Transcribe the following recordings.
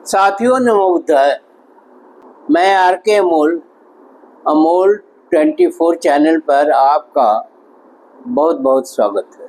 साथियों नमो बुद्धाय। मैं आर के अमोल 24 चैनल पर आपका बहुत बहुत स्वागत है।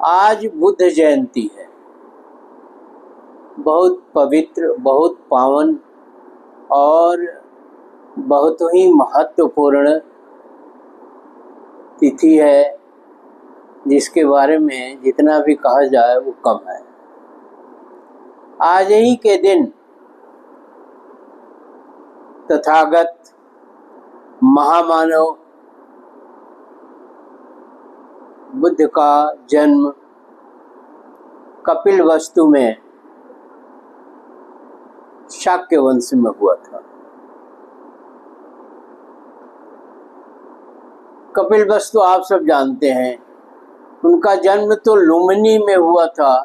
आज बुद्ध जयंती है, बहुत पवित्र, बहुत पावन और बहुत ही महत्वपूर्ण तिथि है, जिसके बारे में जितना भी कहा जाए वो कम है। आज ही के दिन तथागत महामानव बुद्ध का जन्म कपिलवस्तु में शाक्य वंश में हुआ था। कपिलवस्तु आप सब जानते हैं, उनका जन्म तो लुम्बिनी में हुआ था।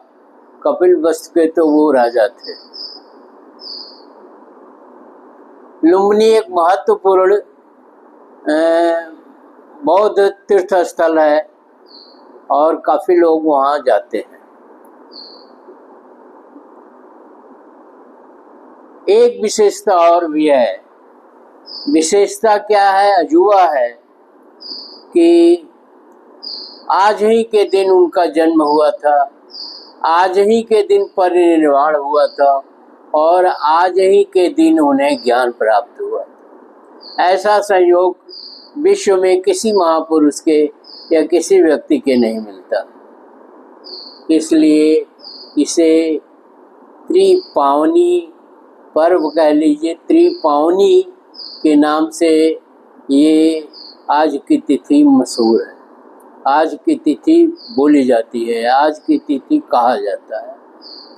कपिलवस्तु के तो वो राजा थे। लुम्बिनी एक महत्वपूर्ण बौद्ध तीर्थ स्थल है और काफी लोग वहाँ जाते हैं। एक विशेषता और भी है। विशेषता क्या है? अजूबा है कि आज ही के दिन उनका जन्म हुआ था, आज ही के दिन परिनिर्वाण हुआ था और आज ही के दिन उन्हें ज्ञान प्राप्त हुआ। ऐसा संयोग विश्व में किसी महापुरुष के या किसी व्यक्ति के नहीं मिलता। इसलिए इसे त्रिपावनी पर्व कह लीजिए, त्रिपावनी के नाम से ये आज की तिथि मशहूर है। आज की तिथि बोली जाती है, आज की तिथि कहा जाता है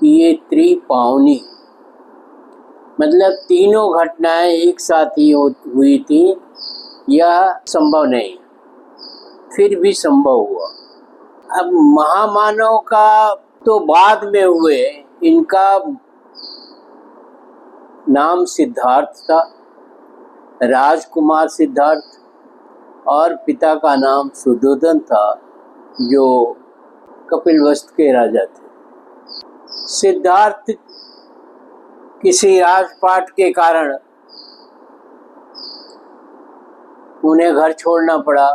कि ये त्रिपावनी, मतलब तीनों घटनाएं एक साथ ही हुई थी। यह संभव नहीं, फिर भी संभव हुआ। अब महामानव का तो बाद में हुए। इनका नाम सिद्धार्थ था, राजकुमार सिद्धार्थ, और पिता का नाम सुद्धोधन था, जो कपिलवस्तु के राजा थे। सिद्धार्थ किसी राजपाट के कारण उन्हें घर छोड़ना पड़ा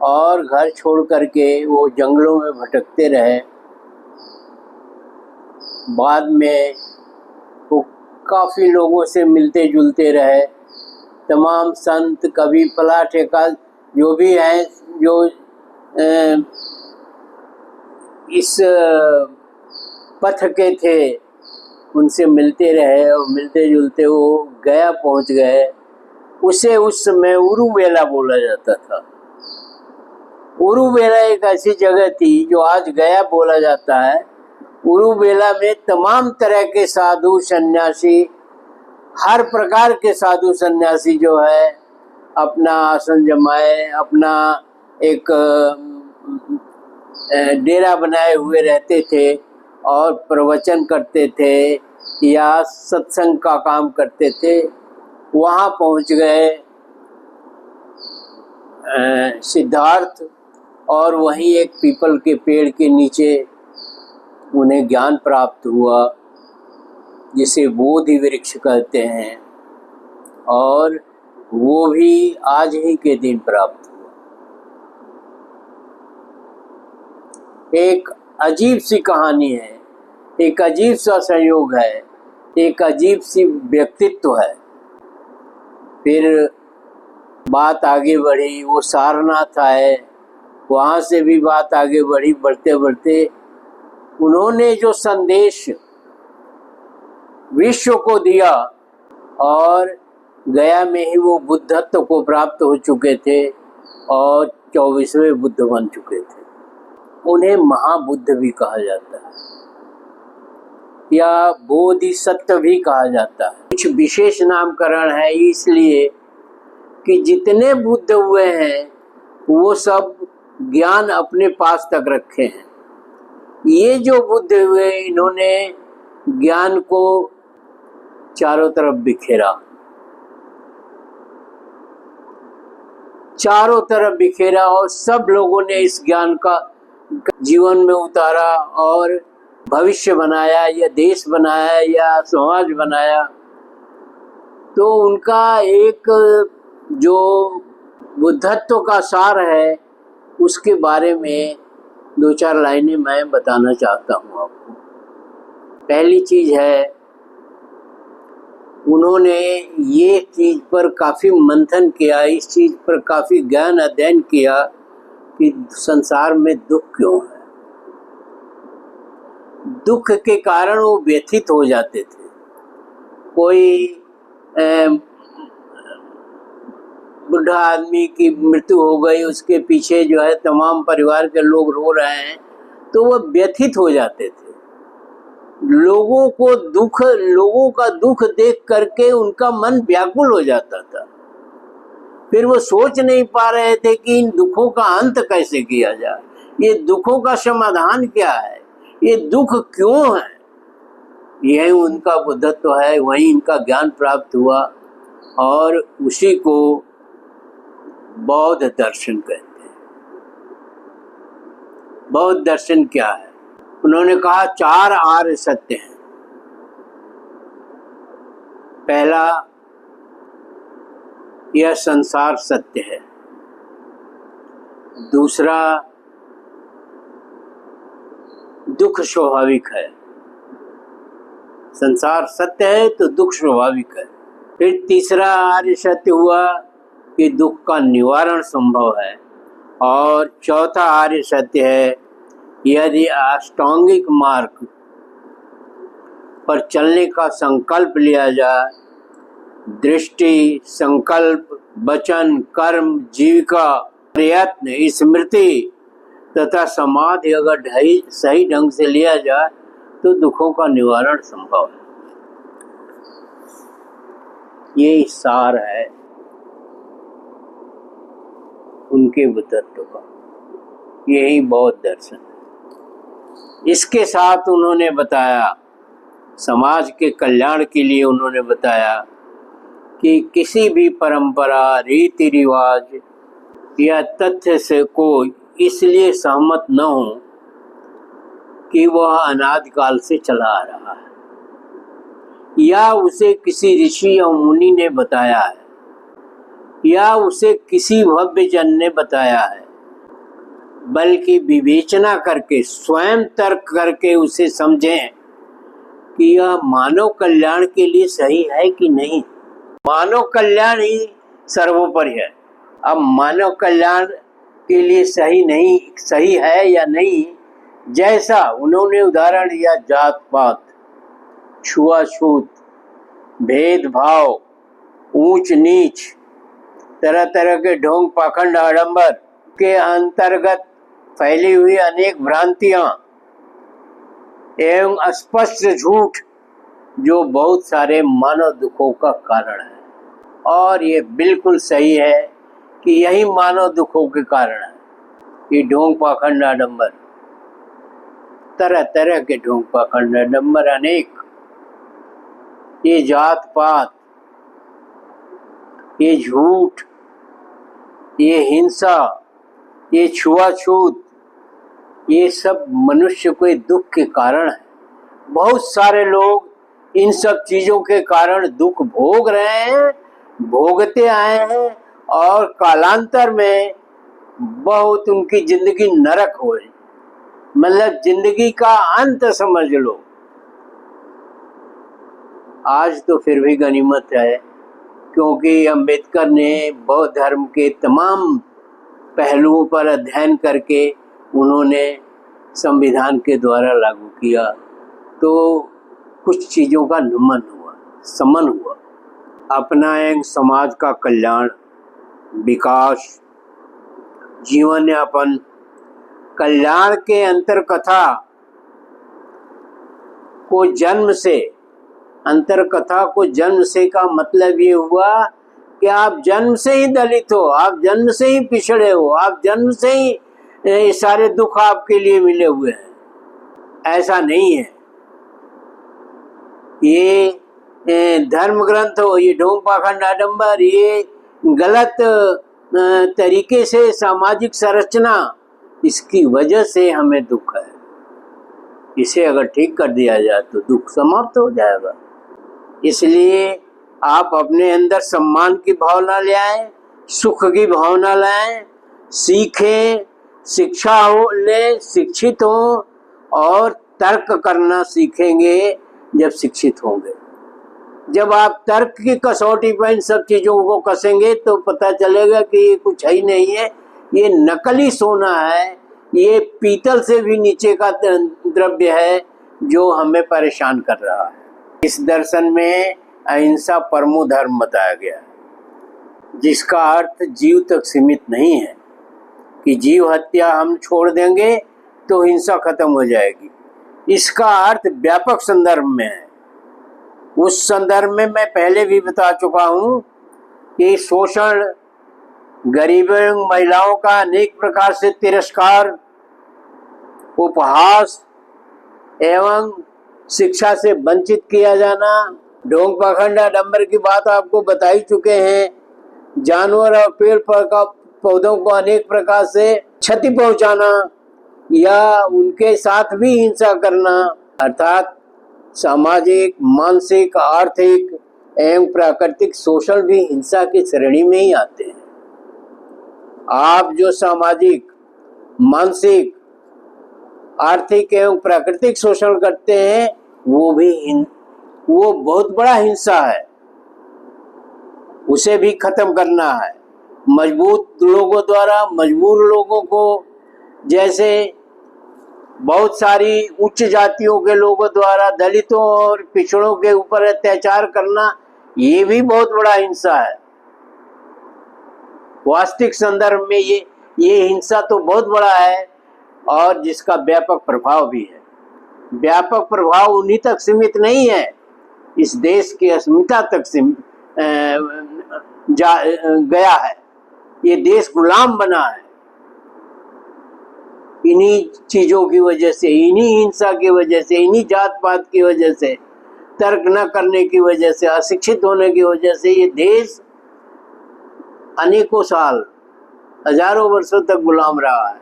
और घर छोड़ करके वो जंगलों में भटकते रहे। बाद में वो काफ़ी लोगों से मिलते जुलते रहे। तमाम संत, कवि, पलाठेका जो भी हैं, जो इस पथ के थे, उनसे मिलते रहे और मिलते जुलते वो गया पहुंच गए। उसे उस समय उरुवेला बोला जाता था। उरुवेला एक ऐसी जगह थी जो आज गया बोला जाता है। उरुवेला में तमाम तरह के साधु सन्यासी, हर प्रकार के साधु सन्यासी जो है अपना आसन जमाए, अपना एक डेरा बनाए हुए रहते थे और प्रवचन करते थे या सत्संग का काम करते थे। वहाँ पहुँच गए सिद्धार्थ, और वहीं एक पीपल के पेड़ के नीचे उन्हें ज्ञान प्राप्त हुआ, जिसे बोधि वृक्ष कहते हैं, और वो भी आज ही के दिन प्राप्त हुआ। एक अजीब सी कहानी है, एक अजीब सा संयोग है, एक अजीब सी व्यक्तित्व है। फिर बात आगे बढ़ी, वो सारनाथ आए, वहाँ से भी बात आगे बढ़ी। बढ़ते बढ़ते उन्होंने जो संदेश विश्व को दिया, और गया में ही वो बुद्धत्व को प्राप्त हो चुके थे और 24वें बुद्ध बन चुके थे। उन्हें महाबुद्ध भी कहा जाता है या बोधिसत्व भी कहा जाता है। कुछ विशेष नामकरण है इसलिए कि जितने बुद्ध हुए हैं वो सब ज्ञान अपने पास तक रखे हैं। ये जो बुद्ध हुए, इन्होंने ज्ञान को चारों तरफ बिखेरा, चारों तरफ बिखेरा, और सब लोगों ने इस ज्ञान का जीवन में उतारा और भविष्य बनाया या देश बनाया या समाज बनाया, तो उनका एक जो बुद्धत्व का सार है उसके बारे में दो चार लाइनें मैं बताना चाहता हूँ आपको। पहली चीज है, उन्होंने ये चीज पर काफी मंथन किया, इस चीज पर काफी ज्ञान अध्ययन किया कि संसार में दुख क्यों है। दुख के कारण वो व्यथित हो जाते थे। कोई बुढ़ा आदमी की मृत्यु हो गई, उसके पीछे जो है तमाम परिवार के लोग रो रहे हैं, तो वो व्यथित हो जाते थे। लोगों का दुख देख करके उनका मन व्याकुल हो जाता था। फिर वो सोच नहीं पा रहे थे कि इन दुखों का अंत कैसे किया जाए, ये दुखों का समाधान क्या है, ये दुख क्यों है। यही उनका बुद्धत्व है, वही इनका ज्ञान प्राप्त हुआ और उसी को बौद्ध दर्शन कहते हैं। बौद्ध दर्शन क्या है? उन्होंने कहा 4 आर्य सत्य हैं। पहला, यह संसार सत्य है। दूसरा, दुख स्वाभाविक है। संसार सत्य है तो दुख स्वाभाविक है। फिर तीसरा आर्य सत्य हुआ कि दुख का निवारण संभव है। और चौथा आर्य सत्य है, यदि अष्टांगिक मार्ग पर चलने का संकल्प लिया जाए, दृष्टि, संकल्प, वचन, कर्म, जीविका, प्रयत्न, स्मृति तथा समाधि अगर सही ढंग से लिया जाए तो दुखों का निवारण संभव है। ये सार है उनके बुद्धत्व का, यही बौद्ध दर्शन है। इसके साथ उन्होंने बताया, समाज के कल्याण के लिए उन्होंने बताया कि किसी भी परंपरा, रीति रिवाज या तथ्य से को इसलिए सहमत न हो कि वह अनादिकाल से चला आ रहा है या उसे किसी ऋषि या मुनि ने बताया है या उसे किसी भव्य जन ने बताया है, बल्कि विवेचना करके, स्वयं तर्क करके उसे समझें कि यह मानव कल्याण के लिए सही है कि नहीं। मानव कल्याण ही सर्वोपरि है। अब मानव कल्याण के लिए सही है या नहीं, जैसा उन्होंने उदाहरण दिया, जात पात, छुआछूत, भेदभाव, ऊंच नीच, तरह तरह के ढोंग पाखंड आडंबर के अंतर्गत फैली हुई अनेक भ्रांतियां एवं अस्पष्ट झूठ, जो बहुत सारे मानव दुखों का कारण है। और ये बिल्कुल सही है कि यही मानव दुखों के कारण है। ये ढोंग पाखंड आडंबर, तरह तरह के ढोंग पाखंड आडंबर अनेक, ये जात पात, ये झूठ, ये हिंसा, ये छुआछूत, ये सब मनुष्य के दुख के कारण है। बहुत सारे लोग इन सब चीजों के कारण दुख भोग रहे हैं, भोगते आए हैं और कालांतर में बहुत उनकी जिंदगी नरक हो रही, मतलब जिंदगी का अंत समझ लो। आज तो फिर भी गनीमत है, क्योंकि अंबेडकर ने बौद्ध धर्म के तमाम पहलुओं पर अध्ययन करके उन्होंने संविधान के द्वारा लागू किया, तो कुछ चीज़ों का समन हुआ। अपनाएं समाज का कल्याण, विकास, जीवन यापन, कल्याण के अंतरकथा को जन्म से का मतलब ये हुआ कि आप जन्म से ही दलित हो, आप जन्म से ही पिछड़े हो, आप जन्म से ही सारे दुख आपके लिए मिले हुए हैं। ऐसा नहीं है। ये धर्म ग्रंथ हो, ये ढोंग पाखंड आडंबर, ये गलत तरीके से सामाजिक संरचना, इसकी वजह से हमें दुख है। इसे अगर ठीक कर दिया जाए तो दुख समाप्त हो जाएगा। इसलिए आप अपने अंदर सम्मान की भावना ले आए, सुख की भावना लाएं, सीखें, शिक्षा हो ले, शिक्षित हो और तर्क करना सीखेंगे जब शिक्षित होंगे। जब आप तर्क की कसौटी पर इन सब चीज़ों को कसेंगे तो पता चलेगा कि ये कुछ है ही नहीं है, ये नकली सोना है, ये पीतल से भी नीचे का द्रव्य है जो हमें परेशान कर रहा है। इस दर्शन में अहिंसा परमो धर्म बताया गया है, जिसका अर्थ जीव तक सीमित नहीं है कि जीव हत्या हम छोड़ देंगे तो हिंसा खत्म हो जाएगी। इसका अर्थ व्यापक संदर्भ में है। उस संदर्भ में मैं पहले भी बता चुका हूं कि शोषण, गरीबों, महिलाओं का अनेक प्रकार से तिरस्कार, उपहास एवं शिक्षा से वंचित किया जाना, ढोंग पाखंड आडंबर की बात आपको बता ही चुके हैं। जानवर और पेड़ पौधों को अनेक प्रकार से क्षति पहुंचाना या उनके साथ भी हिंसा करना, अर्थात सामाजिक, मानसिक, आर्थिक एवं प्राकृतिक शोषण भी हिंसा की श्रेणी में ही आते हैं। आप जो सामाजिक, मानसिक, आर्थिक एवं प्राकृतिक शोषण करते हैं वो बहुत बड़ा हिंसा है, उसे भी खत्म करना है। मजबूत लोगों द्वारा मजबूर लोगों को, जैसे बहुत सारी उच्च जातियों के लोगों द्वारा दलितों और पिछड़ों के ऊपर अत्याचार करना, ये भी बहुत बड़ा हिंसा है। वास्तविक संदर्भ में ये हिंसा तो बहुत बड़ा है और जिसका व्यापक प्रभाव भी है। व्यापक प्रभाव उन्हीं तक सीमित नहीं है, इस देश की अस्मिता तक गया है। ये देश गुलाम बना है इन्हीं चीजों की वजह से, इन्हीं हिंसा की वजह से, इन्हीं जात पात की वजह से, तर्क न करने की वजह से, अशिक्षित होने की वजह से ये देश अनेकों साल, हजारों वर्षों तक गुलाम रहा है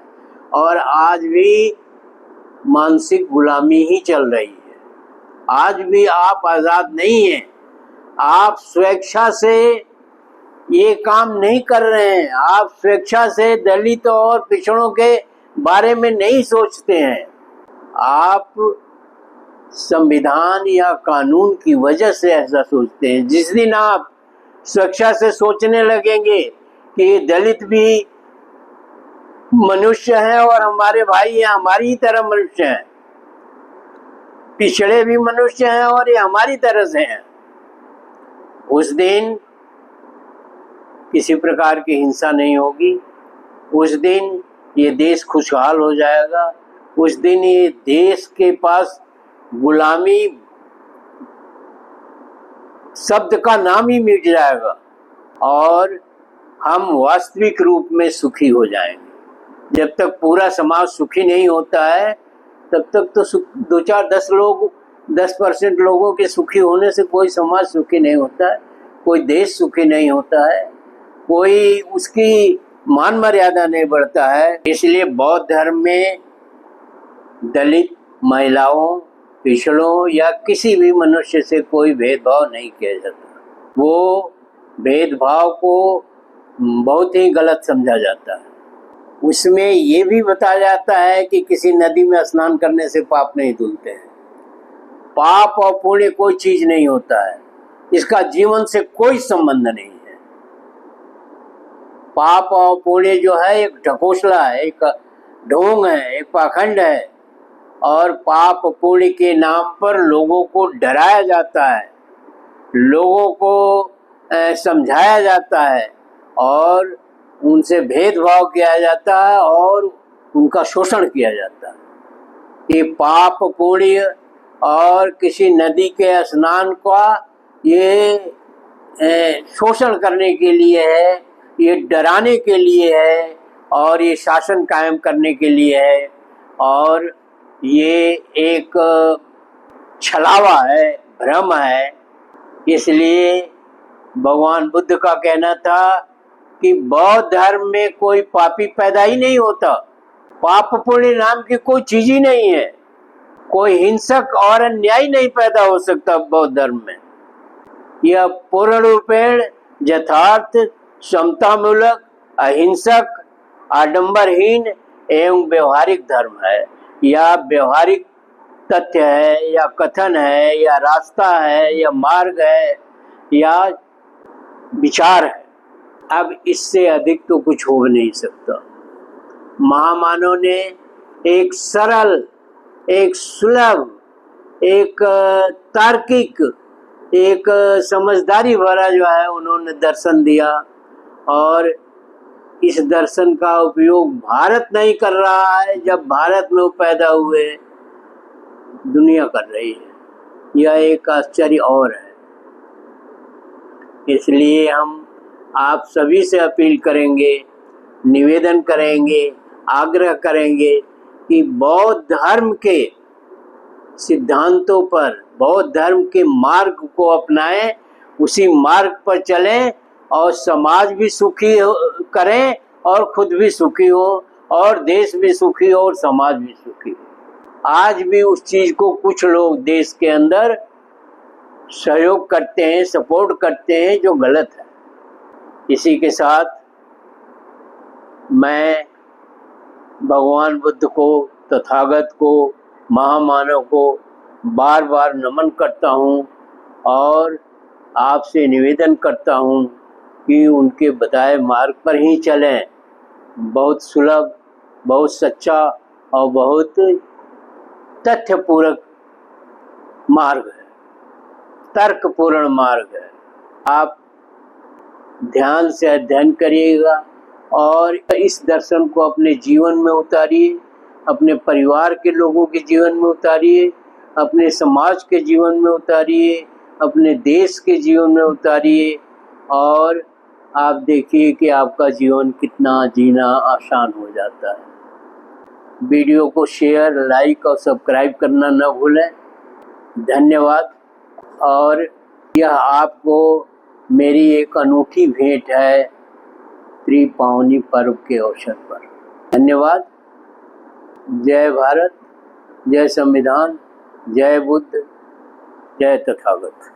और आज भी मानसिक गुलामी ही चल रही है। आज भी आप आजाद नहीं हैं। आप स्वेच्छा से ये काम नहीं कर रहे हैं। आप स्वेच्छा से दलितों और पिछड़ों के बारे में नहीं सोचते हैं। आप संविधान या कानून की वजह से ऐसा सोचते हैं। जिस दिन आप स्वेच्छा से सोचने लगेंगे कि ये दलित भी मनुष्य हैं और हमारे भाई हैं, हमारी ही तरह मनुष्य हैं, पिछड़े भी मनुष्य हैं और ये हमारी तरह से हैं, उस दिन किसी प्रकार की हिंसा नहीं होगी। उस दिन ये देश खुशहाल हो जाएगा। उस दिन ये देश के पास गुलामी शब्द का नाम ही मिट जाएगा और हम वास्तविक रूप में सुखी हो जाएंगे। जब तक पूरा समाज सुखी नहीं होता है तब तक तो 10% लोगों के सुखी होने से कोई समाज सुखी नहीं होता है, कोई देश सुखी नहीं होता है, कोई उसकी मान मर्यादा नहीं बढ़ता है। इसलिए बौद्ध धर्म में दलित, महिलाओं, पिछड़ों या किसी भी मनुष्य से कोई भेदभाव नहीं किया जाता। वो भेदभाव को बहुत ही गलत समझा जाता है। उसमें ये भी बताया जाता है कि किसी नदी में स्नान करने से पाप नहीं धुलते हैं। पाप और पुण्य कोई चीज नहीं होता है, इसका जीवन से कोई संबंध नहीं है। पाप और पुण्य जो है एक ढकोसला है, एक ढोंग है, एक पाखंड है और पाप पुण्य के नाम पर लोगों को डराया जाता है, लोगों को समझाया जाता है और उनसे भेदभाव किया जाता है और उनका शोषण किया जाता है। ये पाप पुण्य और किसी नदी के स्नान का ये शोषण करने के लिए है, ये डराने के लिए है और ये शासन कायम करने के लिए है और ये एक छलावा है, भ्रम है। इसलिए भगवान बुद्ध का कहना था कि बौद्ध धर्म में कोई पापी पैदा ही नहीं होता, पाप पुण्य नाम की कोई चीज ही नहीं है। कोई हिंसक और अन्यायी नहीं पैदा हो सकता बौद्ध धर्म में। यह पूर्ण रूपेण यथार्थ, समतामूलक, अहिंसक, आडंबरहीन एवं व्यवहारिक धर्म है। यह व्यवहारिक तथ्य है या कथन है या रास्ता है या मार्ग है या विचार है। अब इससे अधिक तो कुछ हो नहीं सकता। महामानव ने एक सरल, एक सुलभ, एक तार्किक, एक समझदारी भरा जो है उन्होंने दर्शन दिया, और इस दर्शन का उपयोग भारत नहीं कर रहा है, जब भारत में वो पैदा हुए, दुनिया कर रही है। यह एक आश्चर्य और है। इसलिए हम आप सभी से अपील करेंगे, निवेदन करेंगे, आग्रह करेंगे कि बौद्ध धर्म के सिद्धांतों पर, बौद्ध धर्म के मार्ग को अपनाएं, उसी मार्ग पर चलें और समाज भी सुखी करें और खुद भी सुखी हो और देश भी सुखी हो और समाज भी सुखी हो। आज भी उस चीज को कुछ लोग देश के अंदर सहयोग करते हैं, सपोर्ट करते हैं, जो गलत है। इसी के साथ मैं भगवान बुद्ध को, तथागत को, महामानव को बार बार नमन करता हूँ और आपसे निवेदन करता हूँ कि उनके बताए मार्ग पर ही चलें। बहुत सुलभ, बहुत सच्चा और बहुत तथ्यपूर्वक मार्ग है, तर्कपूर्ण मार्ग है। आप ध्यान से अध्ययन करिएगा और इस दर्शन को अपने जीवन में उतारिए, अपने परिवार के लोगों के जीवन में उतारिए, अपने समाज के जीवन में उतारिए, अपने देश के जीवन में उतारिए, और आप देखिए कि आपका जीवन कितना जीना आसान हो जाता है। वीडियो को शेयर, लाइक और सब्सक्राइब करना न भूलें। धन्यवाद। और यह आपको मेरी एक अनूठी भेंट है त्रिपावनी पर्व के अवसर पर। धन्यवाद। जय भारत, जय संविधान, जय बुद्ध, जय तथागत।